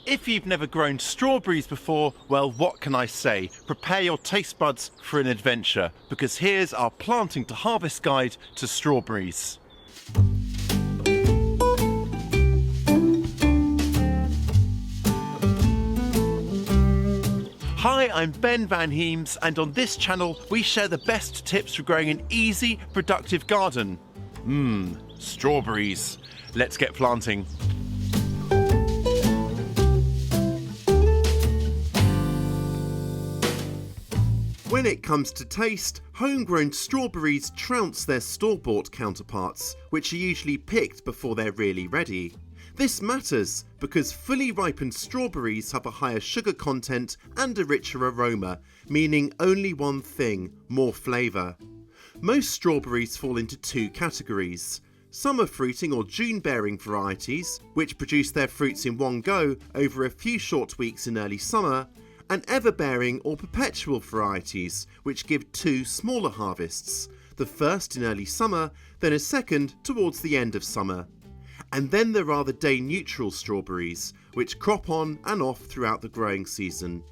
If you've never grown strawberries before, well, what can I say? Prepare your taste buds for an adventure, because here's our planting to harvest guide to strawberries. Hi, I'm Ben Van Heems, and on this channel we share the best tips for growing an easy, productive garden. Strawberries. Let's get planting. When it comes to taste, homegrown strawberries trounce their store-bought counterparts, which are usually picked before they're really ready. This matters because fully ripened strawberries have a higher sugar content and a richer aroma, meaning only one thing: more flavour. Most strawberries fall into two categories. Summer fruiting or June-bearing varieties, which produce their fruits in one go over a few short weeks in early summer, and ever-bearing or perpetual varieties, which give two smaller harvests, the first in early summer, then a second towards the end of summer. And then there are the day-neutral strawberries, which crop on and off throughout the growing season.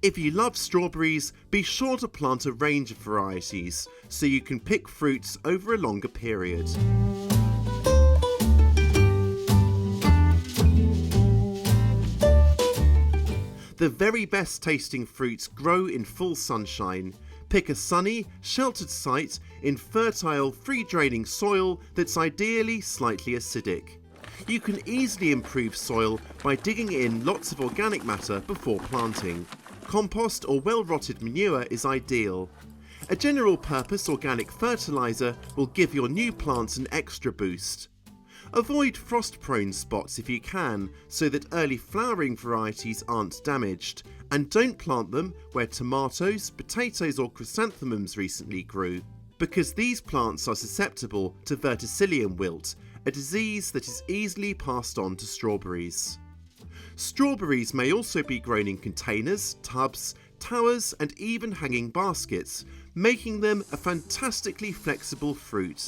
If you love strawberries, be sure to plant a range of varieties, so you can pick fruits over a longer period. The very best tasting fruits grow in full sunshine. Pick a sunny, sheltered site in fertile, free-draining soil that's ideally slightly acidic. You can easily improve soil by digging in lots of organic matter before planting. Compost or well-rotted manure is ideal. A general-purpose organic fertiliser will give your new plants an extra boost. Avoid frost-prone spots if you can, so that early flowering varieties aren't damaged, and don't plant them where tomatoes, potatoes or chrysanthemums recently grew, because these plants are susceptible to verticillium wilt, a disease that is easily passed on to strawberries. Strawberries may also be grown in containers, tubs, towers and even hanging baskets, making them a fantastically flexible fruit.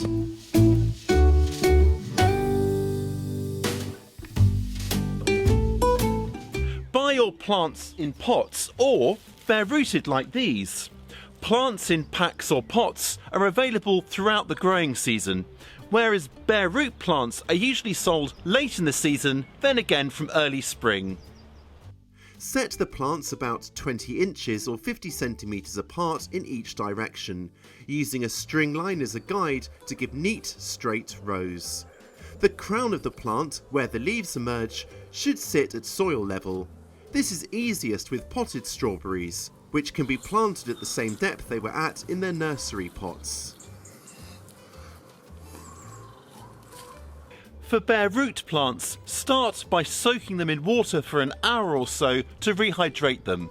Buy your plants in pots or bare-rooted like these. Plants in packs or pots are available throughout the growing season, whereas bare root plants are usually sold late in the season, then again from early spring. Set the plants about 20 inches or 50 centimetres apart in each direction, using a string line as a guide to give neat, straight rows. The crown of the plant, where the leaves emerge, should sit at soil level. This is easiest with potted strawberries, which can be planted at the same depth they were at in their nursery pots. For bare root plants, start by soaking them in water for an hour or so to rehydrate them.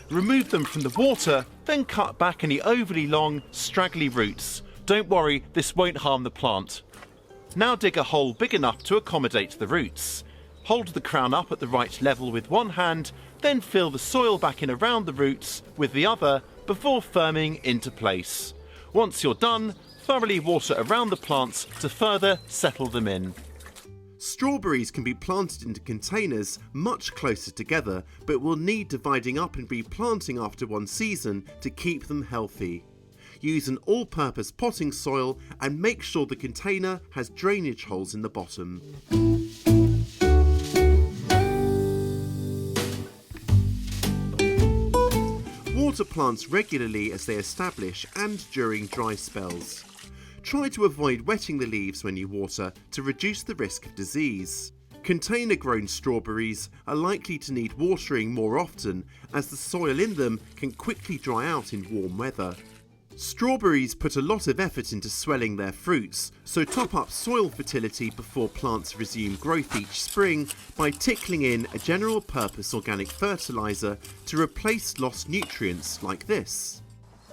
Remove them from the water, then cut back any overly long, straggly roots. Don't worry, this won't harm the plant. Now dig a hole big enough to accommodate the roots. Hold the crown up at the right level with one hand, then fill the soil back in around the roots with the other before firming into place. Once you're done, thoroughly water around the plants to further settle them in. Strawberries can be planted into containers much closer together, but will need dividing up and replanting after one season to keep them healthy. Use an all-purpose potting soil and make sure the container has drainage holes in the bottom. Water plants regularly as they establish and during dry spells. Try to avoid wetting the leaves when you water to reduce the risk of disease. Container-grown strawberries are likely to need watering more often, as the soil in them can quickly dry out in warm weather. Strawberries put a lot of effort into swelling their fruits, so top up soil fertility before plants resume growth each spring by tickling in a general-purpose organic fertiliser to replace lost nutrients like this.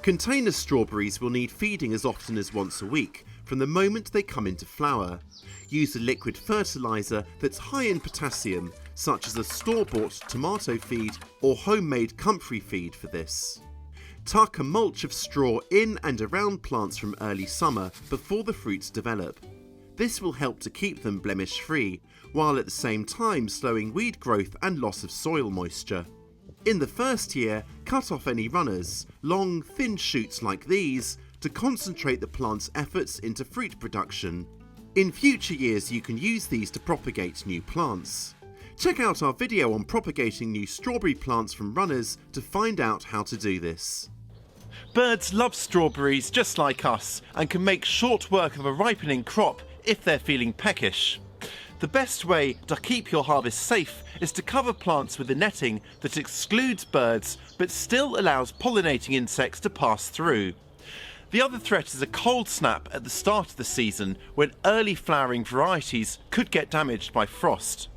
Container strawberries will need feeding as often as once a week from the moment they come into flower. Use a liquid fertiliser that's high in potassium, such as a store-bought tomato feed or homemade comfrey feed for this. Tuck a mulch of straw in and around plants from early summer before the fruits develop. This will help to keep them blemish-free, while at the same time slowing weed growth and loss of soil moisture. In the first year, cut off any runners, long, thin shoots like these, to concentrate the plant's efforts into fruit production. In future years, you can use these to propagate new plants. Check out our video on propagating new strawberry plants from runners to find out how to do this. Birds love strawberries just like us and can make short work of a ripening crop if they're feeling peckish. The best way to keep your harvest safe is to cover plants with a netting that excludes birds but still allows pollinating insects to pass through. The other threat is a cold snap at the start of the season when early flowering varieties could get damaged by frost.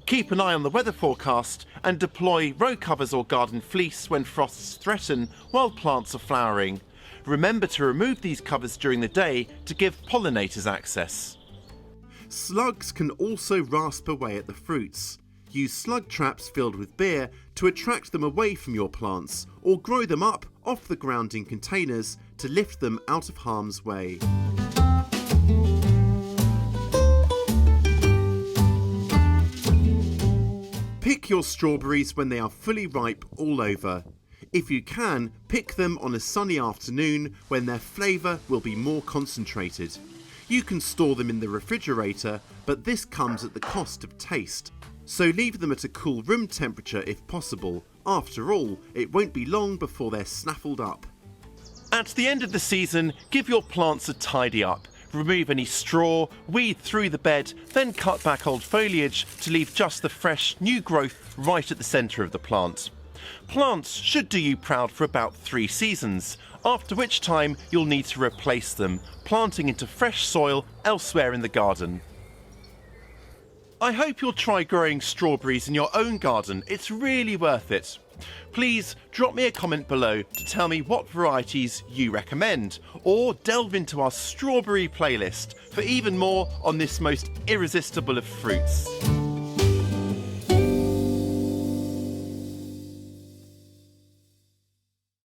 Keep an eye on the weather forecast and deploy row covers or garden fleece when frosts threaten while plants are flowering. Remember to remove these covers during the day to give pollinators access. Slugs can also rasp away at the fruits. Use slug traps filled with beer to attract them away from your plants, or grow them up off the ground in containers to lift them out of harm's way. Pick your strawberries when they are fully ripe all over. If you can, pick them on a sunny afternoon when their flavour will be more concentrated. You can store them in the refrigerator, but this comes at the cost of taste. So leave them at a cool room temperature if possible. After all, it won't be long before they're snaffled up. At the end of the season, give your plants a tidy up. Remove any straw, weed through the bed, then cut back old foliage to leave just the fresh, new growth right at the centre of the plant. Plants should do you proud for about 3 seasons, after which time you'll need to replace them, planting into fresh soil elsewhere in the garden. I hope you'll try growing strawberries in your own garden. It's really worth it. Please drop me a comment below to tell me what varieties you recommend, or delve into our strawberry playlist for even more on this most irresistible of fruits.